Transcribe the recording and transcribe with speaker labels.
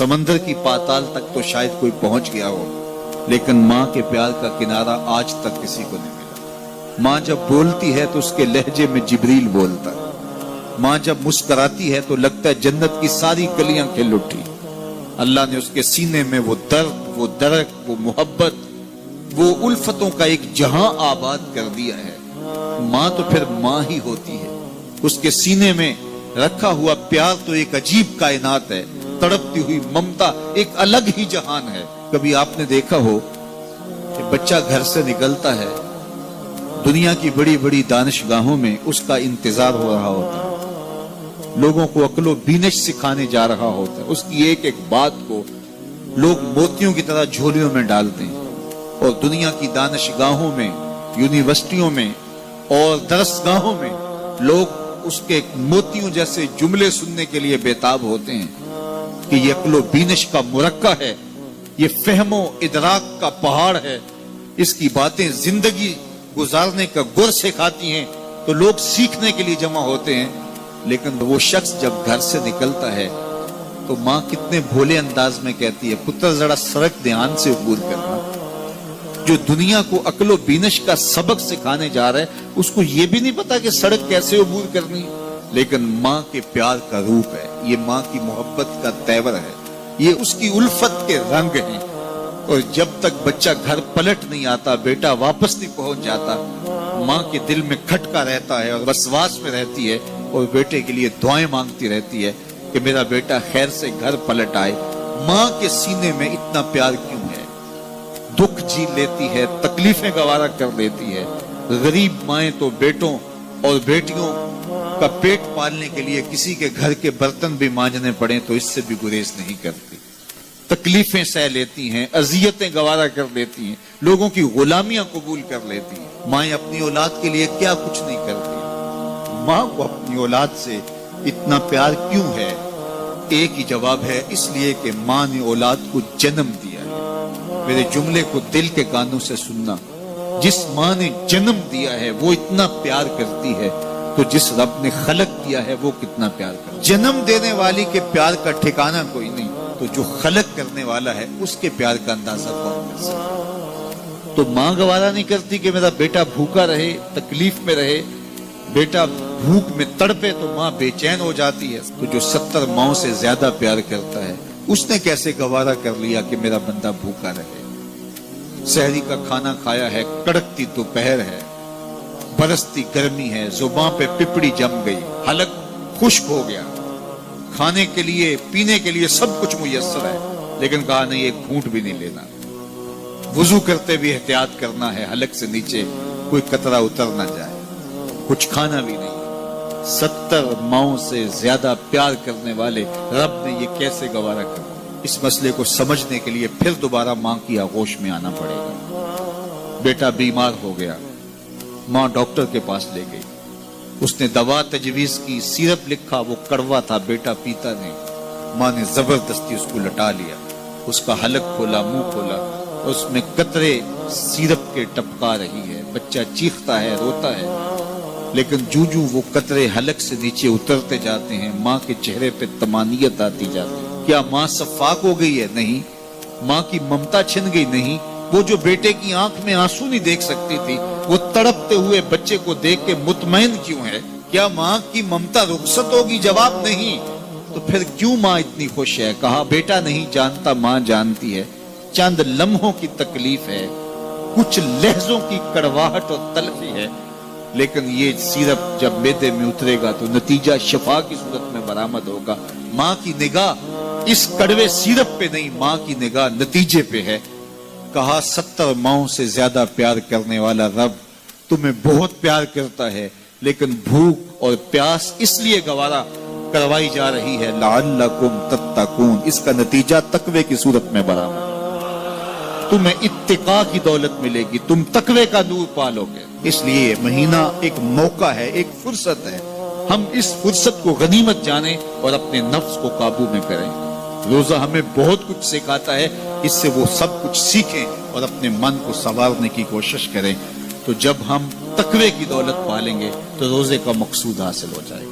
Speaker 1: समंदर की पाताल तक तो शायद कोई पहुंच गया हो, लेकिन माँ के प्यार का किनारा आज तक किसी को नहीं मिला। माँ जब बोलती है तो उसके लहजे में जिब्रील बोलता है। माँ जब मुस्कुराती है तो लगता है जन्नत की सारी कलियां खिल उठी। अल्लाह ने उसके सीने में वो दर्द, वो दरक, वो मोहब्बत, वो उल्फतों का एक जहां आबाद कर दिया है। माँ तो फिर माँ ही होती है। उसके सीने में रखा हुआ प्यार तो एक अजीब कायनात है। तड़पती हुई ममता एक अलग ही जहान है। कभी आपने देखा हो कि बच्चा घर से निकलता है, दुनिया की बड़ी बड़ी दानिशगाहों में उसका इंतजार हो रहा होता है, लोगों को अक्लो बीनश सिखाने जा रहा होता है, उसकी एक एक बात को लोग मोतियों की तरह झोलियों में डालते हैं। और दुनिया की दानिशगाहों में, यूनिवर्सिटियों में और दरसगाहों में लोग उसके मोतियों जैसे जुमले सुनने के लिए बेताब होते हैं कि ये अक्लो बीनश का मुरक्का है, ये फहमो इदराक का पहाड़ है, इसकी बातें जिंदगी गुजारने का गुर सिखाती हैं। तो लोग सीखने के लिए जमा होते हैं। लेकिन वो शख्स जब घर से निकलता है तो माँ कितने भोले अंदाज में कहती है, पुत्र जरा सड़क ध्यान से अबूर करना। जो दुनिया को अक्लो बीनश का सबक सिखाने जा रहा है, उसको ये भी नहीं पता कि सड़क कैसे अबूर करनी। लेकिन माँ के प्यार का रूप है, ये माँ की मोहब्बत का तेवर है, ये उसकी उल्फत के रंग हैं। और जब तक बच्चा घर पलट नहीं आता, बेटा वापस नहीं पहुंच जाता, माँ के दिल में खटका रहता है और वसवास में रहती है और बेटे के लिए दुआएं मांगती रहती है कि मेरा बेटा खैर से घर पलट आए। माँ के सीने में इतना प्यार क्यों है? दुख झेल लेती है, तकलीफें गवारा कर लेती है। गरीब माएं तो बेटों और बेटियों का पेट पालने के लिए किसी के घर के बर्तन भी मांजने पड़े तो इससे भी गुरेज नहीं करती। तकलीफें सह लेती हैं, अजियतें गवारा कर लेती हैं, लोगों की गुलामियां कबूल कर लेती हैं। माएं अपनी औलाद के लिए क्या कुछ नहीं करती। माँ को अपनी औलाद से इतना प्यार क्यों है? एक ही जवाब है, इसलिए कि माँ ने औलाद को जन्म दिया है। मेरे जुमले को दिल के कानों से सुनना। जिस माँ ने जन्म दिया है वो इतना प्यार करती है, तो जिस रब ने खलक दिया है वो कितना प्यार करता है। जन्म देने वाली के प्यार का ठिकाना कोई नहीं, तो जो खलक करने वाला है उसके प्यार का अंदाजा कौन कर सकता? तो माँ गवारा नहीं करती कि मेरा बेटा भूखा रहे, तकलीफ में रहे, बेटा भूख में तड़पे, तो माँ बेचैन हो जाती है। तो जो 70 माओं से ज्यादा प्यार करता है, उसने कैसे गवारा कर लिया कि मेरा बंदा भूखा रहे? सहरी का खाना खाया है, कड़कती दोपहर है, बरसती गर्मी है, जुबान पे पिपड़ी जम गई, हलक खुश्क हो गया, खाने के लिए पीने के लिए सब कुछ मुयस्सर है, लेकिन कहा नहीं एक घूंट भी नहीं लेना। वुजू करते भी एहतियात करना है, हलक से नीचे कोई कतरा उतर ना जाए, कुछ खाना भी नहीं। 70 माओं से ज्यादा प्यार करने वाले रब ने ये कैसे गवारा कर? इस मसले को समझने के लिए फिर दोबारा माँ की आगोश में आना पड़ेगा। बेटा बीमार हो गया, माँ डॉक्टर के पास ले गई, उसने दवा तजवीज की, सिरप लिखा, वो कड़वा था, बेटा पीता नहीं। माँ ने जबरदस्ती उसको लटा लिया, उसका हलक खोला, मुंह खोला, उसमें कतरे सिरप के टपका रही है। बच्चा चीखता है, रोता है, लेकिन जूं वो कतरे हलक से नीचे उतरते जाते हैं, माँ के चेहरे पे तमानियत आती जाती है। क्या माँ सफाक हो गई है? नहीं। माँ की ममता छिन गई? नहीं। वो जो बेटे की आंख में आंसू नहीं देख सकती थी, वो तड़पते हुए बच्चे को देख के मुतमईन क्यों है? क्या माँ की ममता रुखसत होगी? जवाब नहीं। तो फिर क्यों माँ इतनी खुश है? कहा बेटा नहीं जानता, माँ जानती है। चंद लम्हों की तकलीफ है, कुछ लहजों की कड़वाहट और तलखी है, लेकिन ये सिरप जब मैदे में उतरेगा तो नतीजा शफा की सूरत में बरामद होगा। माँ की निगाह इस कड़वे सिरप पे नहीं, माँ की निगाह नतीजे पे है। कहा 70 माओं से ज्यादा प्यार करने वाला रब तुम्हें बहुत प्यार करता है, लेकिन भूख और प्यास इसलिए गवारा करवाई जा रही है, लअल्लकुम तत्तकून। इसका नतीजा तकवे की सूरत में बरामद। तुम्हें इत्तिका की दौलत मिलेगी, तुम तकवे का नूर पालोगे। इसलिए महीना एक मौका है, एक फुर्सत है। हम इस फुर्सत को गनीमत जाने और अपने नफ्स को काबू में करें। रोजा हमें बहुत कुछ सिखाता है, इससे वो सब कुछ सीखें और अपने मन को संवारने की कोशिश करें। तो जब हम तकवे की दौलत पालेंगे तो रोजे का मकसूद हासिल हो जाएगा।